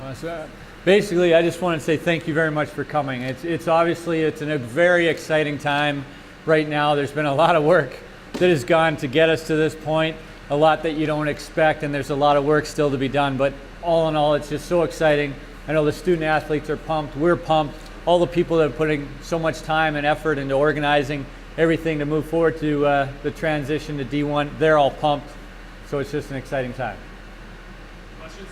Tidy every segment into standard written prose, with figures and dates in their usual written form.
So basically, I just want to say thank you very much for coming. It's obviously it's a very exciting time right now. There's been a lot of work that has gone to get us to this point, a lot that you don't expect, and there's a lot of work still to be done. But all in all, it's just so exciting. I know the student athletes are pumped. We're pumped. All the people that are putting so much time and effort into organizing everything to move forward to the transition to D1, they're all pumped. So it's just an exciting time. Questions?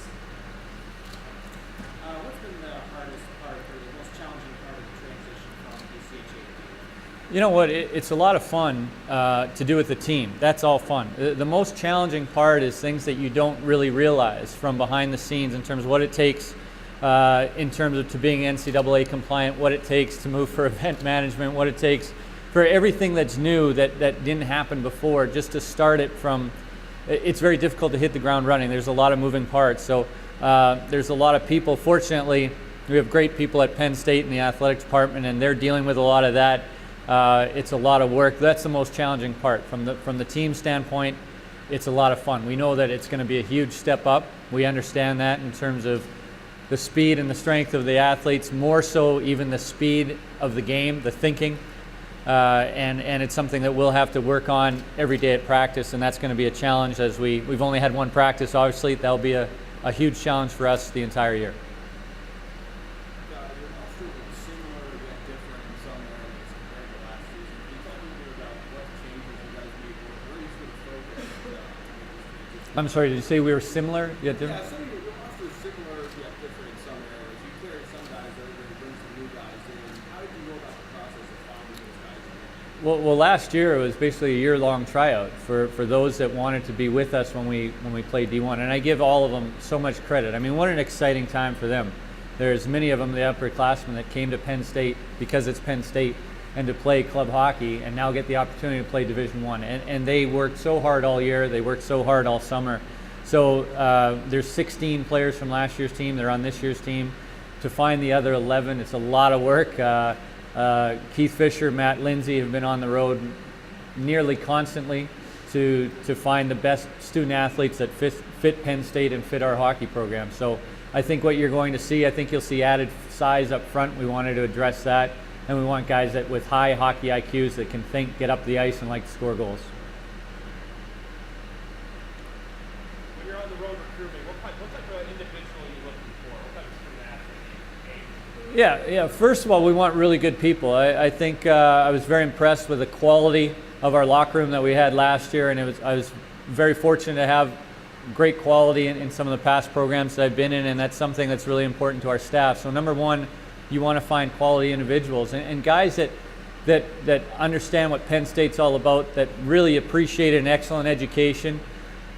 What's been the hardest part or the most challenging part of the transition from ECHA to D1? You know what? It's a lot of fun to do with the team. That's all fun. The most challenging part is things that you don't really realize from behind the scenes in terms of what it takes in terms of to being NCAA compliant, what it takes to move for event management, what it takes for everything that's new that didn't happen before, just to start it from, it's very difficult to hit the ground running. There's a lot of moving parts. So there's a lot of people. Fortunately, we have great people at Penn State in the athletics department, and they're dealing with a lot of that. It's a lot of work. That's the most challenging part. From the team standpoint, it's a lot of fun. We know that it's going to be a huge step up. We understand that in terms of the speed and the strength of the athletes, more so even the speed of the game, the thinking. And it's something that we'll have to work on every day at practice, and that's going to be a challenge as we've only had one practice. Obviously, that'll be a huge challenge for us the entire year. Your roster was similar yet different in some areas compared to last season. Can you talk a little bit about what changes you guys made, where you sort of focused? I'm sorry, did you say we were similar yet different? Yeah, some of your roster is similar yet different in some areas. You carried some guys over and bring some new guys in. How did you go about the process of finding those guys in? Well, last year it was basically a year-long tryout for those that wanted to be with us when we played D1, and I give all of them so much credit. I mean, what an exciting time for them. There's many of them, the upperclassmen, that came to Penn State because it's Penn State and to play club hockey, and now get the opportunity to play Division I. And they worked so hard all year. They worked so hard all summer. So there's 16 players from last year's team. They're on this year's team. To find the other 11, it's a lot of work. Keith Fisher, Matt Lindsay have been on the road nearly constantly to find the best student athletes that fit Penn State and fit our hockey program. So I think what you're going to see, I think you'll see added size up front. We wanted to address that, and we want guys that with high hockey IQs that can think, get up the ice, and like to score goals. When you're on the road recruiting, what type of individual are you looking for? What type of student athlete? Yeah. First of all, we want really good people. I think I was very impressed with the quality of our locker room that we had last year, and I was very fortunate to have great quality in some of the past programs that I've been in, and that's something that's really important to our staff. So number one, you want to find quality individuals and guys that understand what Penn State's all about, that really appreciate an excellent education.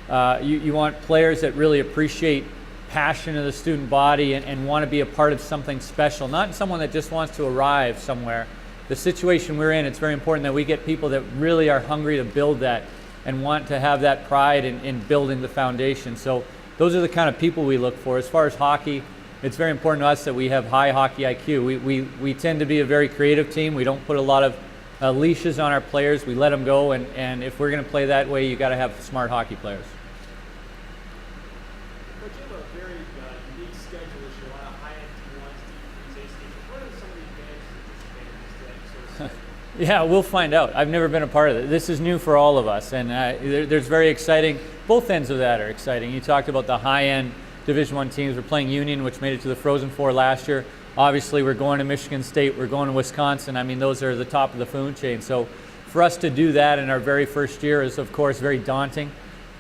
You want players that really appreciate passion of the student body and want to be a part of something special, not someone that just wants to arrive somewhere. The situation we're in, it's very important that we get people that really are hungry to build that and want to have that pride in building the foundation. So those are the kind of people we look for. As far as hockey, it's very important to us that we have high hockey IQ. We tend to be a very creative team. We don't put a lot of leashes on our players. We let them go, and if we're going to play that way, you got to have smart hockey players. But you have a very unique schedule this year, a lot of high-end T1s, T3s, A-stations. What are some of the advantages and disadvantages that you sort of see? Yeah, we'll find out. I've never been a part of it. This is new for all of us, and there's very exciting. Both ends of that are exciting. You talked about the high-end Division I teams. We're playing Union, which made it to the Frozen Four last year. Obviously, we're going to Michigan State. We're going to Wisconsin. I mean, those are the top of the food chain. So for us to do that in our very first year is, of course, very daunting.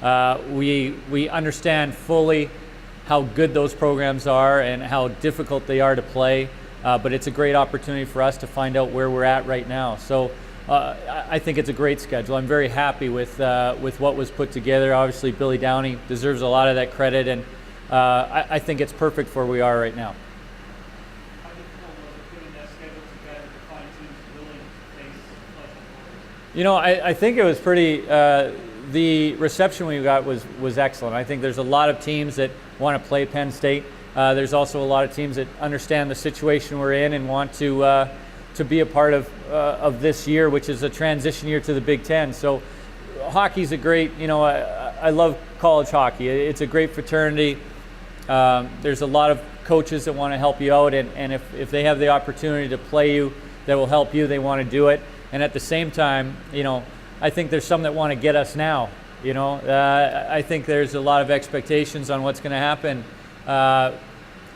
We understand fully how good those programs are and how difficult they are to play. But it's a great opportunity for us to find out where we're at right now. So I think it's a great schedule. I'm very happy with what was put together. Obviously, Billy Downey deserves a lot of that credit, and I think it's perfect for where we are right now. How difficult was it putting that schedule together to find teams willing to face such opponents? You know, I think it was pretty. The reception we got was excellent. I think there's a lot of teams that want to play Penn State. There's also a lot of teams that understand the situation we're in and want to be a part of this year, which is a transition year to the Big Ten. So hockey's a great, I love college hockey. It's a great fraternity. There's a lot of coaches that want to help you out, and if they have the opportunity to play you that will help you, they want to do it. And at the same time, I think there's some that want to get us now. I think there's a lot of expectations on what's going to happen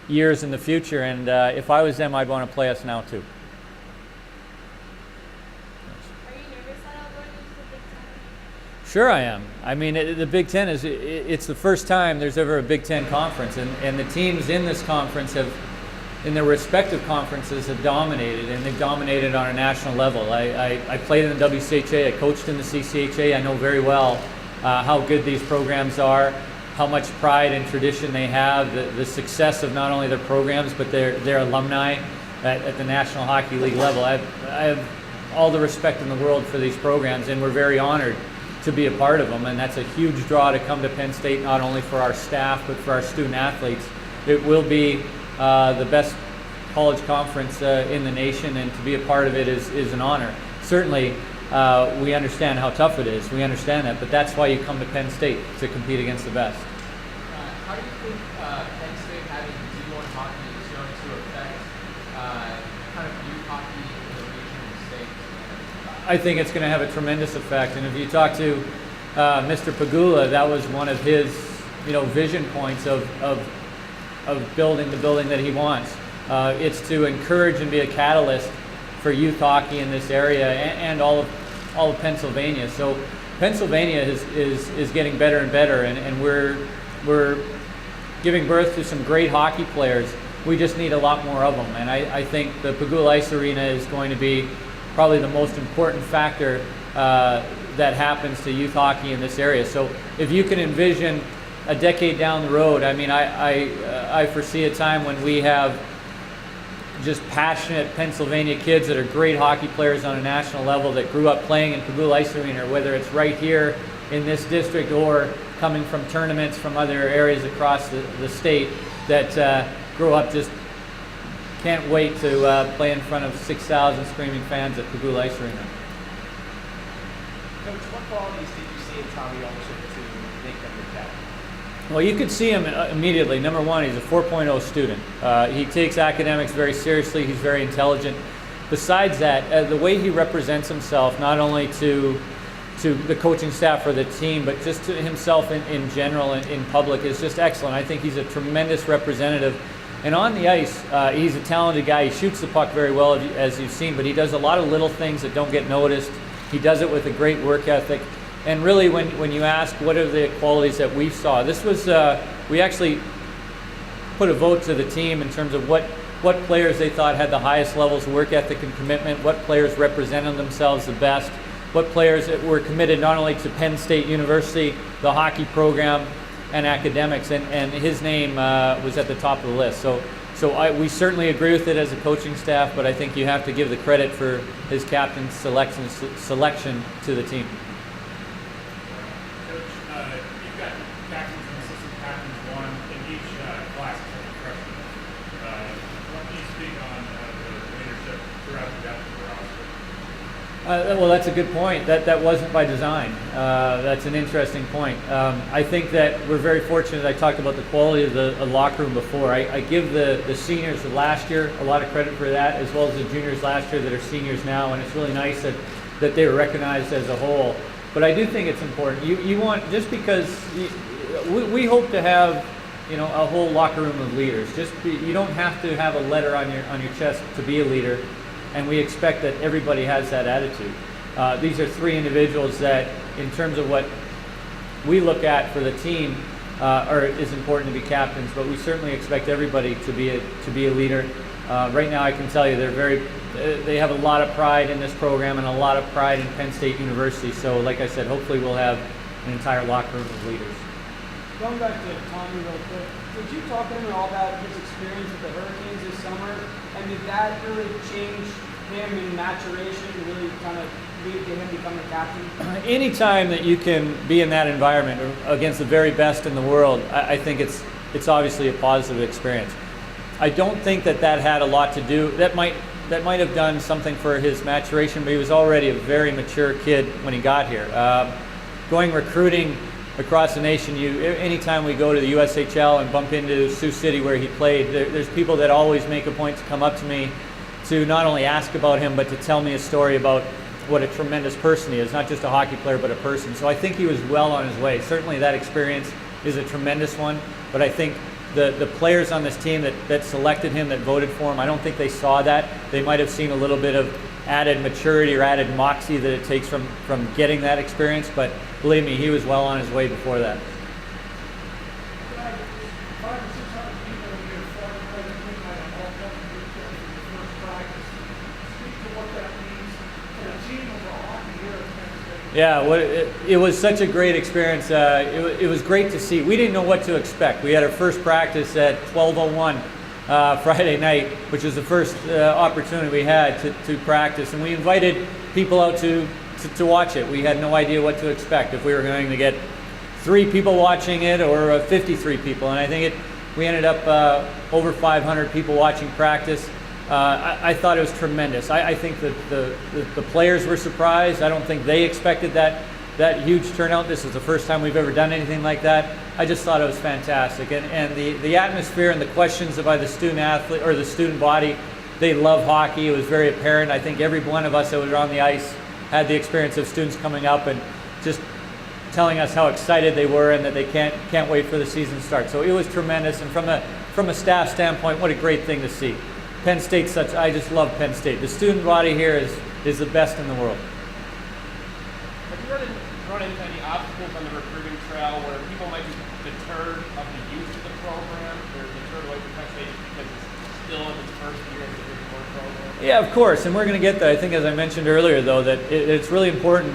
years in the future, and if I was them, I'd want to play us now too. Are you nervous at all going into the Big Ten? Sure I am. I mean, the Big Ten it's the first time there's ever a Big Ten conference, and the teams in this conference in their respective conferences have dominated, and they've dominated on a national level. I played in the WCHA, I coached in the CCHA, I know very well how good these programs are, how much pride and tradition they have, the success of not only their programs, but their alumni at the National Hockey League level. I have all the respect in the world for these programs, and we're very honored to be a part of them, and that's a huge draw to come to Penn State, not only for our staff, but for our student athletes. It will be the best college conference in the nation, and to be a part of it is an honor. Certainly, we understand how tough it is. We understand that, but that's why you come to Penn State, to compete against the best. How do you think Penn State having D1 hockey is going to affect kind of youth hockey in the region and the state? I think it's going to have a tremendous effect, and if you talk to Mr. Pegula, that was one of his vision points of building the building that he wants. It's to encourage and be a catalyst for youth hockey in this area and all of Pennsylvania. So Pennsylvania is getting better and better, and we're giving birth to some great hockey players. We just need a lot more of them, and I think the Pegula Ice Arena is going to be probably the most important factor that happens to youth hockey in this area. So if you can envision a decade down the road, I mean, I foresee a time when we have just passionate Pennsylvania kids that are great hockey players on a national level that grew up playing in Pegula Ice Arena, whether it's right here in this district or coming from tournaments from other areas across the state, that grow up just can't wait to play in front of 6,000 screaming fans at Pegula Ice Arena. Coach, what qualities did you see in Tommy Olczyk to make him the captain? Well, you could see him immediately. Number one, he's a 4.0 student. He takes academics very seriously. He's very intelligent. Besides that, the way he represents himself, not only to the coaching staff or the team, but just to himself in general in public, is just excellent. I think he's a tremendous representative. And on the ice, he's a talented guy. He shoots the puck very well, as you've seen, but he does a lot of little things that don't get noticed. He does it with a great work ethic. And really, when you ask what are the qualities that we saw, this was, we actually put a vote to the team in terms of what players they thought had the highest levels of work ethic and commitment, what players represented themselves the best, what players that were committed not only to Penn State University, the hockey program, and academics, and his name was at the top of the list. So we certainly agree with it as a coaching staff, but I think you have to give the credit for his captain's selection to the team. Coach, you've got captains and assistant captains, one in each class except for freshmen. What can you speak on the leadership throughout the depth of the roster? Well, that's a good point. That wasn't by design. That's an interesting point. I think that we're very fortunate. I talked about the quality of the locker room before. I give the seniors of last year a lot of credit for that, as well as the juniors last year that are seniors now, and it's really nice that they were recognized as a whole. But I do think it's important. You want, just because we hope to have a whole locker room of leaders. You don't have to have a letter on your chest to be a leader. And we expect that everybody has that attitude. These are three individuals that, in terms of what we look at for the team, is important to be captains. But we certainly expect everybody to be a leader. Right now, I can tell you they have a lot of pride in this program and a lot of pride in Penn State University. So, like I said, hopefully we'll have an entire locker room of leaders. Going back to Tommy real quick, did you talk to him at all about his experience with the Hurricanes this summer? And did that really change him in maturation to really kind of lead to him becoming a captain? Anytime that you can be in that environment against the very best in the world, I think it's obviously a positive experience. I don't think that had a lot to do. That might have done something for his maturation, but he was already a very mature kid when he got here. Going recruiting across the nation, anytime we go to the USHL and bump into Sioux City where he played, there's people that always make a point to come up to me to not only ask about him, but to tell me a story about what a tremendous person he is, not just a hockey player, but a person. So I think he was well on his way. Certainly that experience is a tremendous one, but I think the players on this team that selected him, that voted for him, I don't think they saw that. They might have seen a little bit of added maturity or added moxie that it takes from getting that experience, but believe me, he was well on his way before that. 500 or 600 people in here started playing midnight on all fucking weekend for the first practice. Speak to what that means for the team overall here at Penn State. Yeah, it was such a great experience. It was great to see. We didn't know what to expect. We had our first practice at 12:01 Friday night, which was the first opportunity we had to practice, and we invited people out to watch it. We had no idea what to expect, if we were going to get 3 people watching it or 53 people, and I think we ended up over 500 people watching practice. I thought it was tremendous. I think that the players were surprised. I don't think they expected that huge turnout. This is the first time we've ever done anything like that. I just thought it was fantastic. And the atmosphere and the questions by the student athlete or the student body, they love hockey. It was very apparent. I think every one of us that was on the ice had the experience of students coming up and just telling us how excited they were and that they can't wait for the season to start. So it was tremendous. And from a staff standpoint, what a great thing to see. Penn State's I just love Penn State. The student body here is the best in the world. Have you run into any obstacles on the recruiting trail where people might be deterred of the use of the program or deterred away from Penn State because it's still in its first year as a Division I program? Yeah, of course, and we're going to get there. I think, as I mentioned earlier, though, that it's really important.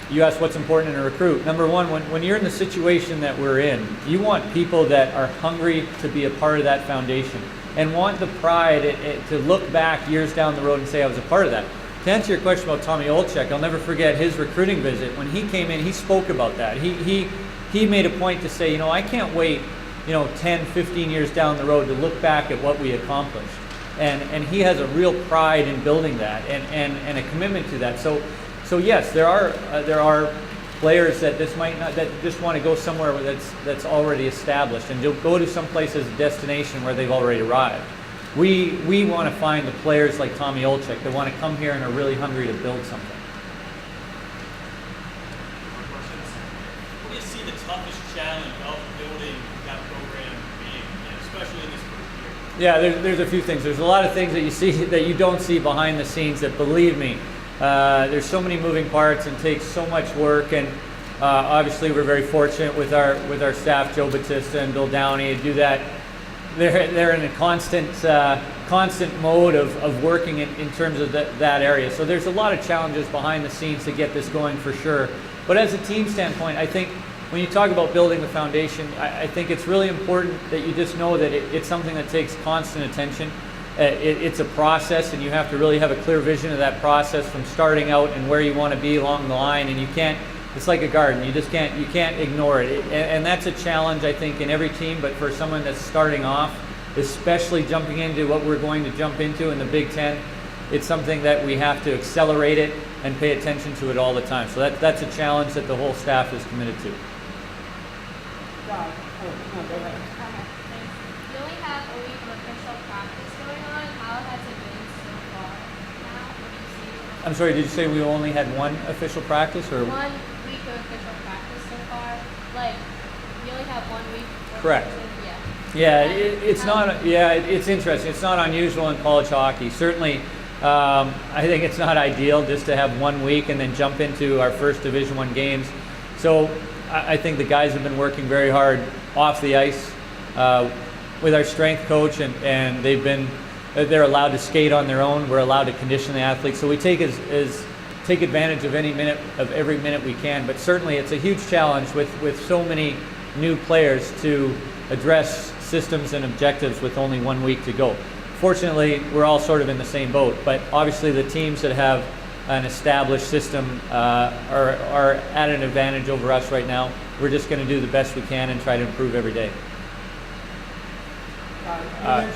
You asked what's important in a recruit. Number one, when you're in the situation that we're in, you want people that are hungry to be a part of that foundation and want the pride to look back years down the road and say, I was a part of that. To answer your question about Tommy Olczyk, I'll never forget his recruiting visit. When he came in, he spoke about that. He made a point to say, I can't wait, 10, 15 years down the road to look back at what we accomplished. And he has a real pride in building that and a commitment to that. So yes, there are players that just want to go somewhere that's already established and go to some place as a destination where they've already arrived. We want to find the players like Tommy Olczyk that want to come here and are really hungry to build something. What do you see the toughest challenge of building that program being, especially in this first year? Yeah, there's a few things. There's a lot of things that you see that you don't see behind the scenes that, believe me, there's so many moving parts and takes so much work. And obviously we're very fortunate with our staff, Joe Batista and Bill Downey, to do that. They're in a constant mode of working in terms of that area. So there's a lot of challenges behind the scenes to get this going for sure. But as a team standpoint, I think when you talk about building the foundation, I think it's really important that you just know that it's something that takes constant attention. It's a process, and you have to really have a clear vision of that process from starting out and where you want to be along the line. And you can't. It's like a garden. You can't ignore it. And that's a challenge, I think, in every team. But for someone that's starting off, especially jumping into what we're going to jump into in the Big Ten, it's something that we have to accelerate it and pay attention to it all the time. So that's a challenge that the whole staff is committed to. Go ahead. Okay, thanks. You only have a week of official practice going on. How has it been so far now? What do you see? I'm sorry, did you say we only had one official practice, or? 1 week of official practice so far. Like, you only have 1 week. Correct. Yeah. Yeah, it's not. Yeah, it's interesting. It's not unusual in college hockey. Certainly, I think it's not ideal just to have 1 week and then jump into our first Division I games. So I think the guys have been working very hard off the ice with our strength coach, and they're allowed to skate on their own. We're allowed to condition the athletes. So we take advantage of every minute we can. But certainly, it's a huge challenge with so many new players to address systems and objectives with only 1 week to go. Fortunately, we're all sort of in the same boat, but obviously the teams that have an established system are at an advantage over us right now. We're just going to do the best we can and try to improve every day.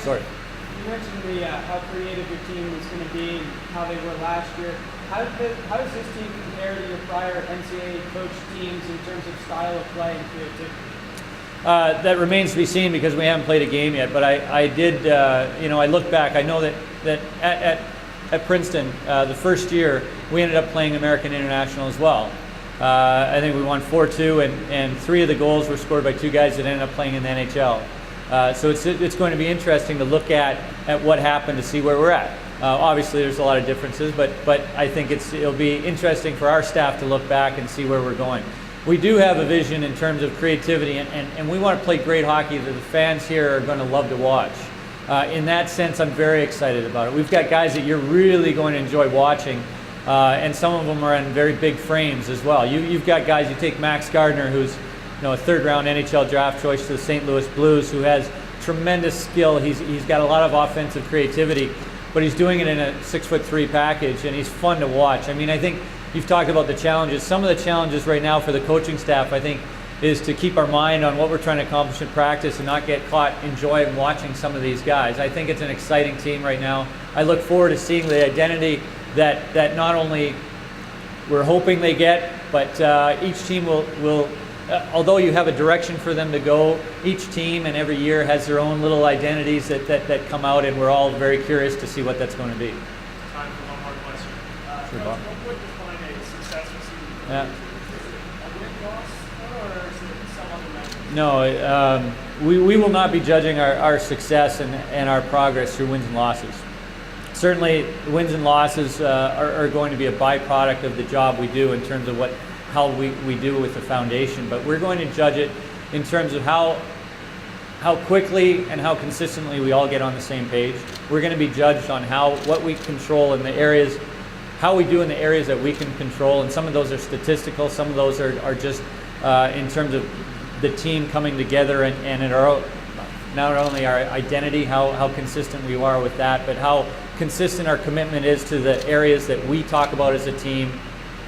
Sorry. You mentioned how creative your team was going to be and how they were last year. how does this team compare to your prior NCAA coach teams in terms of style of play and creativity? That remains to be seen because we haven't played a game yet. But I did, I look back. I know that at Princeton, the first year, we ended up playing American International as well. I think we won 4-2, and 3 of the goals were scored by 2 guys that ended up playing in the NHL. So it's going to be interesting to look at what happened to see where we're at. Obviously, there's a lot of differences, but I think it'll be interesting for our staff to look back and see where we're going. We do have a vision in terms of creativity, and we want to play great hockey that the fans here are going to love to watch. In that sense, I'm very excited about it. We've got guys that you're really going to enjoy watching, and some of them are in very big frames as well. You've got guys, you take Max Gardner, who's a third-round NHL draft choice to the St. Louis Blues, who has tremendous skill. He's got a lot of offensive creativity, but he's doing it in a 6'3" package, and he's fun to watch. I mean, I think you've talked about the challenges. Some of the challenges right now for the coaching staff, I think, is to keep our mind on what we're trying to accomplish in practice and not get caught enjoying watching some of these guys. I think it's an exciting team right now. I look forward to seeing the identity that not only we're hoping they get, but each team will although you have a direction for them to go, each team and every year has their own little identities that come out, and we're all very curious to see what that's going to be. Time for one more question. Sure, Coach, Bob. what would define a successful season? Yeah. A win loss, or is it some other measure? No, we will not be judging our success and our progress through wins and losses. Certainly, wins and losses are going to be a byproduct of the job we do in terms of how we do with the foundation, but we're going to judge it in terms of how quickly and how consistently we all get on the same page. We're going to be judged on what we control in the areas, how we do in the areas that we can control, and some of those are statistical, some of those are just in terms of the team coming together and not only our identity, how consistent we are with that, but how consistent our commitment is to the areas that we talk about as a team,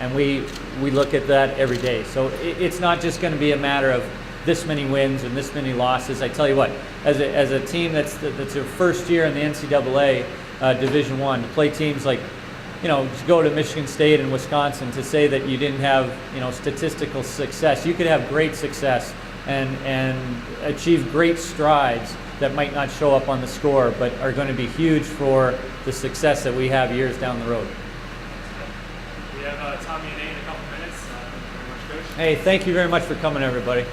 and we look at that every day. So it's not just going to be a matter of this many wins and this many losses. I tell you what, as a team that's their first year in the NCAA Division I, to play teams like, to go to Michigan State and Wisconsin, to say that you didn't have, statistical success. You could have great success and achieve great strides that might not show up on the score, but are going to be huge for the success that we have years down the road. We have Tommy and Nate in a couple minutes. Thank you very much, Coach. Hey, thank you very much for coming, everybody.